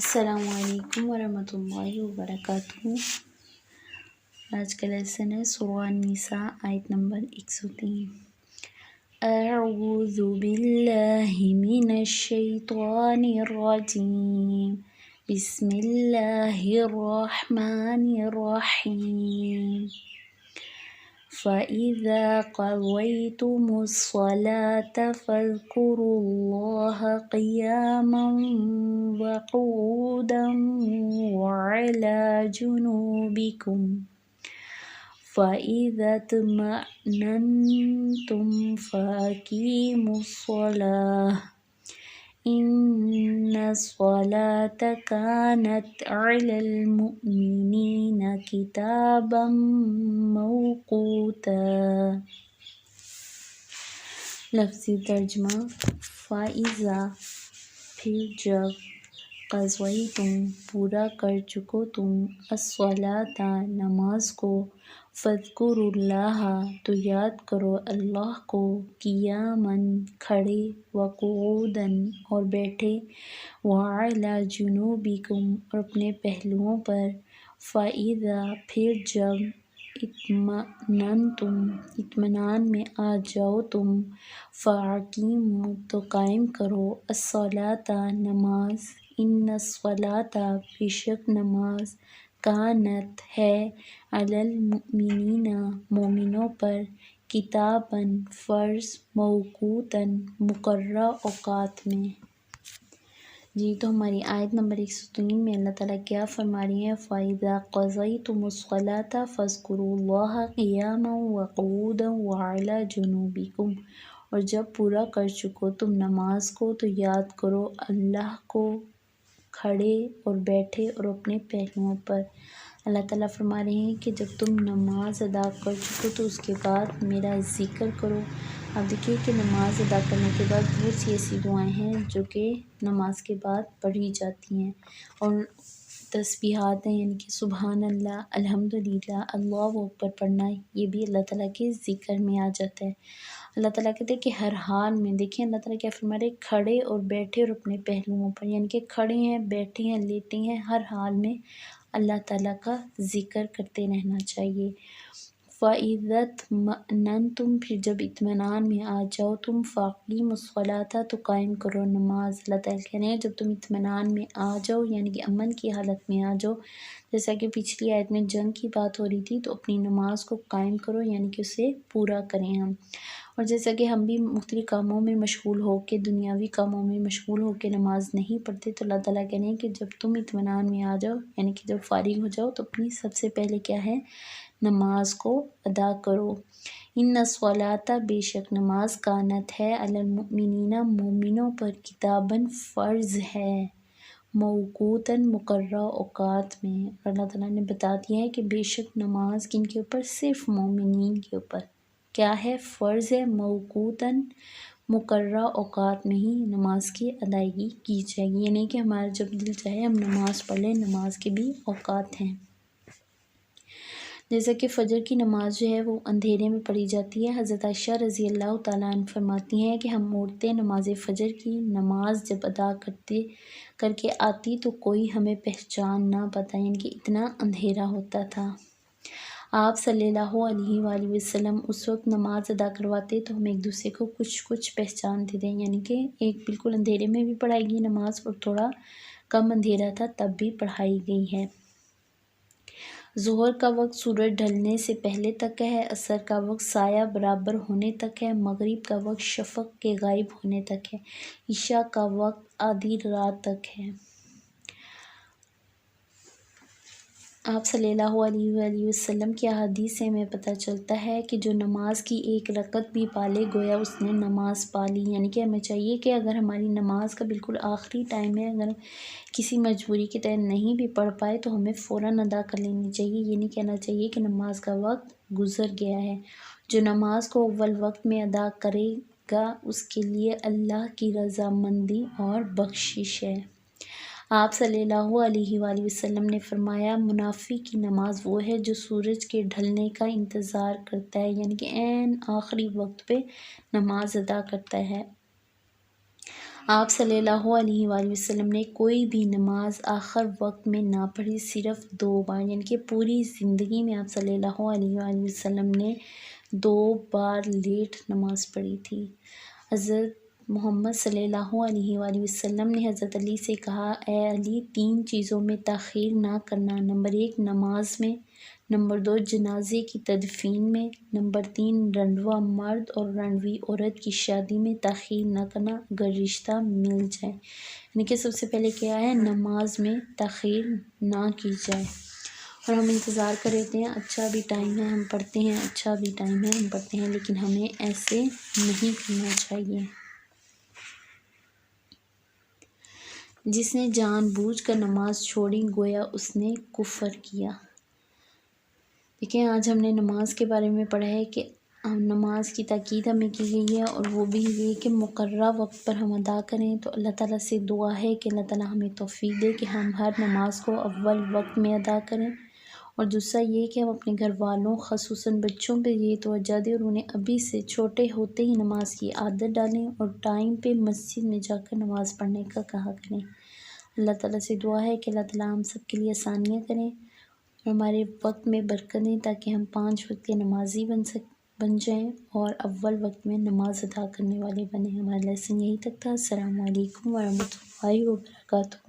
السلام علیکم ورحمۃ اللہ وبرکاتہ۔ آج کا لیسن ہے سورہ النساء آیت نمبر 103۔ اعوذ باللہ من الشیطان الرجیم، بسم اللہ الرحمن الرحیم۔ فَإِذَا قَضَيْتُمُ الصَّلَاةَ فاذكروا اللَّهَ قِيَامًا وَقُعُودًا وَعَلَى جُنُوبِكُمْ فَإِذَا اطْمَأْنَنْتُمْ فَأَقِيمُوا الصَّلَاةَ إِنَّ الصَّلَاةَ كَانَتْ عَلَى الْمُؤْمِنِينَ كِتَابًا مَوْقُوتًا۔ لفظی ترجمہ۔ فَإِذَا پھر جب، قَضَيْتُم پورا کر چکو تم، الصَّلَاةَ نماز کو، فاذکروا اللہ تو یاد کرو اللہ کو، قیامًا کھڑے، وقعودًا اور بیٹھے، وعلی جنوبکم اور اپنے پہلوؤں پر، فَإِذَا پھر جب، اطمأننتم اطمینان میں آ جاؤ تم، فَأَقِیمُوا تو قائم کرو، الصَّلَاةَ نماز، إِنَّ الصَّلَاةَ بے شک نماز، کانت ہے، علی المؤمنین مومنوں پر، کتاباً فرض، موقوتاً مقررہ اوقات میں۔ جی تو ہماری آیت نمبر 103 میں اللہ تعالیٰ کیا فرما رہی ہیں؟ فَإِذَا قَضَيْتُمُ الصَّلَاةَ فاذكروا اللَّهَ قِيَامًا وَقُعُودًا وَعَلَى جُنُوبِكُمْ اور جب پورا کر چکو تم نماز کو تو یاد کرو اللہ کو کھڑے اور بیٹھے اور اپنے پہلوؤں پر۔ اللہ تعالیٰ فرما رہے ہیں کہ جب تم نماز ادا کر چکو تو اس کے بعد میرا ذکر کرو۔ اب دیکھیے کہ نماز ادا کرنے کے بعد بہت سی ایسی دعائیں ہیں جو کہ نماز کے بعد پڑھی جاتی ہیں، اور تسبیحات ہیں، یعنی کہ سبحان اللہ، الحمدللہ، اللہ اکبر پڑھنا، یہ بھی اللہ تعالیٰ کے ذکر میں آ جاتا ہے۔ اللہ تعالیٰ کہتے ہیں کہ ہر حال میں، دیکھیں اللہ تعالیٰ کیا فرما رہے ہیں، کھڑے اور بیٹھے اور اپنے پہلوؤں پر، یعنی کہ کھڑے ہیں، بیٹھے ہیں، لیٹے ہیں، ہر حال میں اللہ تعالیٰ کا ذکر کرتے رہنا چاہیے۔ فَإِذَا اطْمَأْنَنْتُمْ پھر جب اطمینان میں آ جاؤ تم، فَأَقِیمُوا الصَّلَاةَ تو قائم کرو نماز۔ اللہ تعالیٰ کہہ رہے ہیں جب تم اطمینان میں آ جاؤ، یعنی کہ امن کی حالت میں آ جاؤ، جیسا کہ پچھلی آیت میں جنگ کی بات ہو رہی تھی، تو اپنی نماز کو قائم کرو، یعنی کہ اسے پورا کریں ہم۔ اور جیسا کہ ہم بھی مختلف کاموں میں مشغول ہو کے، دنیاوی کاموں میں مشغول ہو کے نماز نہیں پڑھتے، تو اللہ تعالیٰ کہہ رہے ہیں کہ جب تم اطمینان میں آ جاؤ، یعنی کہ جب فارغ ہو جاؤ، تو اپنی سب سے پہلے کیا ہے، نماز کو ادا کرو۔ ان الصلاۃ بے شک نماز، کانت ہے، علی المؤمنین مومنوں پر، کتاباً فرض ہے، موقوتاً مقررہ اوقات میں۔ اور اللہ تعالیٰ نے بتا دیا ہے کہ بے شک نماز کن کے اوپر، صرف مومنین کے اوپر کیا ہے، فرض ہے، موقوتاً مقررہ اوقات میں ہی نماز کی ادائیگی کی جائے گی، یعنی کہ ہمارا جب دل چاہے ہم نماز پڑھ لیں، نماز کے بھی اوقات ہیں۔ جیسا کہ فجر کی نماز جو ہے وہ اندھیرے میں پڑھی جاتی ہے۔ حضرت عائشہ رضی اللہ تعالیٰ عنہ فرماتی ہیں کہ ہم عورتیں نماز فجر کی نماز جب ادا کر کے آتی تو کوئی ہمیں پہچان نہ پاتا، یعنی کہ اتنا اندھیرا ہوتا تھا۔ آپ صلی اللہ علیہ وآلہ وسلم اس وقت نماز ادا کرواتے تو ہم ایک دوسرے کو کچھ پہچانتے تھے، یعنی کہ ایک بالکل اندھیرے میں بھی پڑھائی گئی نماز، اور تھوڑا کم اندھیرا تھا تب بھی پڑھائی گئی ہے۔ ظہر کا وقت سورج ڈھلنے سے پہلے تک ہے، عصر کا وقت سایہ برابر ہونے تک ہے، مغرب کا وقت شفق کے غائب ہونے تک ہے، عشاء کا وقت آدھی رات تک ہے۔ آپ صلی اللہ علیہ وآلہ وسلم کی احادیث سے ہمیں پتہ چلتا ہے کہ جو نماز کی ایک رکعت بھی پالے گویا اس نے نماز پالی، یعنی کہ ہمیں چاہیے کہ اگر ہماری نماز کا بالکل آخری ٹائم ہے، اگر کسی مجبوری کے تحت نہیں بھی پڑھ پائے تو ہمیں فوراً ادا کر لینی چاہیے، یہ نہیں کہنا چاہیے کہ نماز کا وقت گزر گیا ہے۔ جو نماز کو اول وقت میں ادا کرے گا اس کے لیے اللہ کی رضامندی اور بخشش ہے۔ آپ صلی اللہ علیہ وآلہ وسلم نے فرمایا، منافق کی نماز وہ ہے جو سورج کے ڈھلنے کا انتظار کرتا ہے، یعنی کہ عین آخری وقت پہ نماز ادا کرتا ہے۔ آپ صلی اللہ علیہ وآلہ وسلم نے کوئی بھی نماز آخر وقت میں نہ پڑھی، صرف 2 بار، یعنی کہ پوری زندگی میں آپ صلی اللہ علیہ وآلہ وسلم نے 2 بار لیٹ نماز پڑھی تھی۔ حضرت محمد صلی اللہ علیہ وآلہ وسلم نے حضرت علی سے کہا، اے علی، 3 چیزوں میں تاخیر نہ کرنا، نمبر 1 نماز میں، نمبر 2 جنازے کی تدفین میں، نمبر 3 رنڈوا مرد اور رنڈوی عورت کی شادی میں تاخیر نہ کرنا اگر رشتہ مل جائے۔ یعنی کہ سب سے پہلے کیا ہے، نماز میں تاخیر نہ کی جائے۔ اور ہم انتظار کر رہتے ہیں، اچھا بھی ٹائم ہے ہم پڑھتے ہیں، اچھا بھی ٹائم ہے ہم پڑھتے ہیں، لیکن ہمیں ایسے نہیں کرنا چاہیے۔ جس نے جان بوجھ کر نماز چھوڑی گویا اس نے کفر کیا۔ دیکھیں آج ہم نے نماز کے بارے میں پڑھا ہے کہ نماز کی تاکید ہمیں کی گئی ہے، اور وہ بھی یہ کہ مقررہ وقت پر ہم ادا کریں۔ تو اللہ تعالیٰ سے دعا ہے کہ اللہ تعالیٰ ہمیں توفیق دے کہ ہم ہر نماز کو اول وقت میں ادا کریں، اور دوسرا یہ کہ ہم اپنے گھر والوں خصوصاً بچوں پہ یہ توجہ دیں اور انہیں ابھی سے چھوٹے ہوتے ہی نماز کی عادت ڈالیں اور ٹائم پہ مسجد میں جا کر نماز پڑھنے کا کہا کریں۔ اللہ تعالیٰ سے دعا ہے کہ اللہ تعالیٰ ہم سب کے لیے آسانیاں کریں اور ہمارے وقت میں برکت دیں، تاکہ ہم 5 وقت کے نمازی بن جائیں اور اول وقت میں نماز ادا کرنے والے بنیں۔ ہمارا لیسن یہی تک تھا۔ السلام علیکم ورحمۃ اللہ وبرکاتہ۔